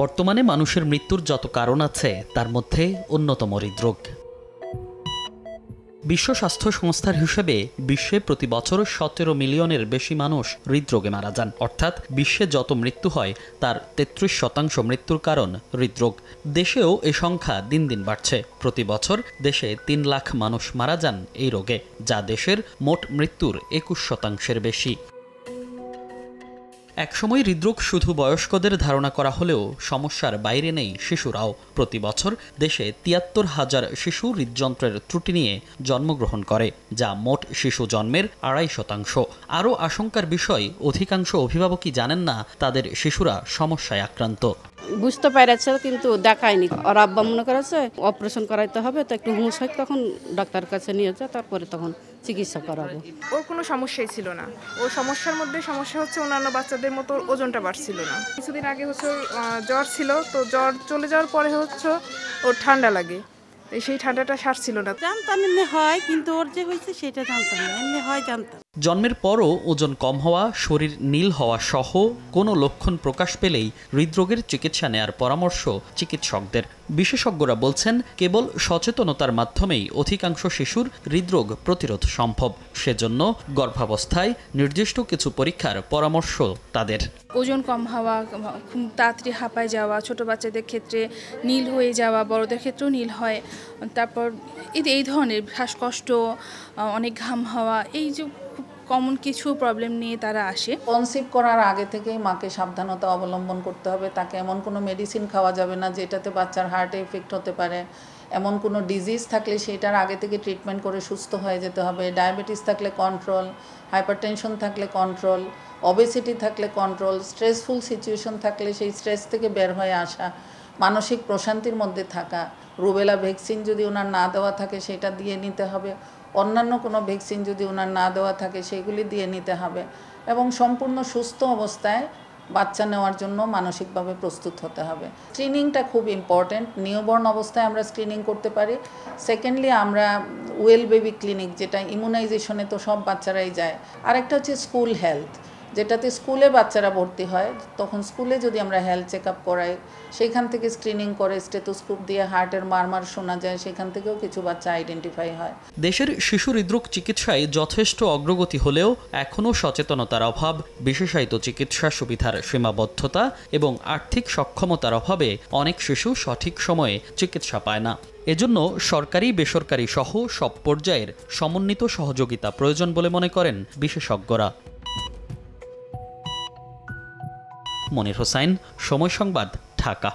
বর্তমানে মানুষের মৃত্যুর যত কারণ আছে তার মধ্যে অন্যতম হৃদরোগ। বিশ্ব স্বাস্থ্য সংস্থার হিসেবে বিশ্বে প্রতি বছর 17 মিলিয়নের বেশি মানুষ হৃদরোগে মারা যান। অর্থাৎ বিশ্বে যত মৃত্যু হয় তার 33% মৃত্যুর কারণ হৃদরোগ। দেশেও এ সংখ্যা দিন দিন বাড়ছে। প্রতি বছর দেশে 3 লাখ মানুষ মারা যান এই রোগে, যা দেশের মোট মৃত্যুর 21% বেশি। একসময় হৃদরোগ শুধু বয়স্কদের ধারণা করা হলেও সমস্যার বাইরে নেই শিশুরাও। প্রতি বছর দেশে 73,000 শিশু হৃদযন্ত্রের ত্রুটি নিয়ে জন্মগ্রহণ করে, যা মোট শিশু জন্মের 2.5%। আরও আশঙ্কার বিষয়, অধিকাংশ অভিভাবকই জানেন না তাদের শিশুরা সমস্যায় আক্রান্ত। বুঝতে পেরেছে কিন্তু দেখায়নি। ওর আব্বা মনে করেছে অপারেশন করাইতে হবে, তো একটু হুঁশ হয় তখন ডাক্তার কাছে নিয়ে যায়, তারপরে তখন চিকিৎসা করাবো। ওর কোনো সমস্যাই ছিল না। ওর সমস্যার মধ্যে সমস্যা হচ্ছে অন্যান্য বাচ্চাদের মতো ওজনটা বাড়ছিল না। কিছুদিন আগে হচ্ছে জ্বর ছিল, তো জ্বর চলে যাওয়ার পরে হচ্ছে ওর ঠান্ডা লাগে, সেই ঠান্ডাটা সারছিল না। জানতাম এমনি হয়, কিন্তু ওর যে হয়েছে সেটা জানতাম না, এমনি হয় জানতাম। জন্মের পরও ওজন কম হওয়া, শরীর নীল হওয়া সহ কোনো লক্ষণ প্রকাশ পেলেই হৃদরোগের চিকিৎসা নেয়ার পরামর্শ চিকিৎসকদের। বিশেষজ্ঞরা বলছেন, কেবল সচেতনতার মাধ্যমেই অধিকাংশ শিশুর হৃদরোগ প্রতিরোধ সম্ভব। সেজন্য গর্ভাবস্থায় নির্দিষ্ট কিছু পরীক্ষার পরামর্শ তাদের। ওজন কম হওয়া, খুব তাড়াতাড়ি হাঁপায় যাওয়া, ছোট বাচ্চাদের ক্ষেত্রে নীল হয়ে যাওয়া, বড়দের ক্ষেত্রেও নীল হয়। তারপর এই ধরনের শ্বাসকষ্ট, অনেক ঘাম হওয়া, এই যে খুব কমন কিছু প্রবলেম নিয়ে তারা আসে। কনসিভ করার আগে থেকেই মাকে সাবধানতা অবলম্বন করতে হবে। তাকে এমন কোনো মেডিসিন খাওয়া যাবে না যেটাতে বাচ্চার হার্টে এফেক্ট হতে পারে। এমন কোনো ডিজিজ থাকলে সেটার আগে থেকে ট্রিটমেন্ট করে সুস্থ হয়ে যেতে হবে। ডায়াবেটিস থাকলে কন্ট্রোল, হাইপারটেনশন থাকলে কন্ট্রোল, ওবেসিটি থাকলে কন্ট্রোল, স্ট্রেসফুল সিচুয়েশন থাকলে সেই স্ট্রেস থেকে বের হয়ে আসা, মানসিক প্রশান্তির মধ্যে থাকা। রুবেলা ভ্যাকসিন যদি ওনার না দেওয়া থাকে সেটা দিয়ে নিতে হবে। অন্যান্য কোনো ভ্যাকসিন যদি ওনার না দেওয়া থাকে সেগুলি দিয়ে নিতে হবে, এবং সম্পূর্ণ সুস্থ অবস্থায় বাচ্চা নেওয়ার জন্য মানসিকভাবে প্রস্তুত হতে হবে। স্ক্রিনিংটা খুব ইম্পর্ট্যান্ট। নিউবর্ন অবস্থায় আমরা স্ক্রিনিং করতে পারি। সেকেন্ডলি আমরা ওয়েল বেবি ক্লিনিক, যেটা ইমিউনাইজেশনে তো সব বাচ্চারাই যায়। আরেকটা হচ্ছে স্কুল হেলথ, যেটাতে স্কুলে বাচ্চারা ভর্তি হয়, তখন স্কুলে যদি আমরা হেলথ চেক আপ করাই, সেখান থেকে স্ক্রিনিং করে স্টেথোস্কোপ দিয়ে হার্টের মারমার শোনা যায়, সেখান থেকেও কিছু বাচ্চা আইডেন্টিফাই হয়। দেশের শিশু হৃদরোগ চিকিৎসায় যথেষ্ট অগ্রগতি হলেও এখনও সচেতনতার অভাব, বিশেষায়িত চিকিৎসা সুবিধার সীমাবদ্ধতা এবং আর্থিক সক্ষমতার অভাবে অনেক শিশু সঠিক সময়ে চিকিৎসা পায় না। এজন্য সরকারি, বেসরকারি সহ সব পর্যায়ের সমন্বিত সহযোগিতা প্রয়োজন বলে মনে করেন বিশেষজ্ঞরা। মনির হোসাইন, সময় সংবাদ, ঢাকা।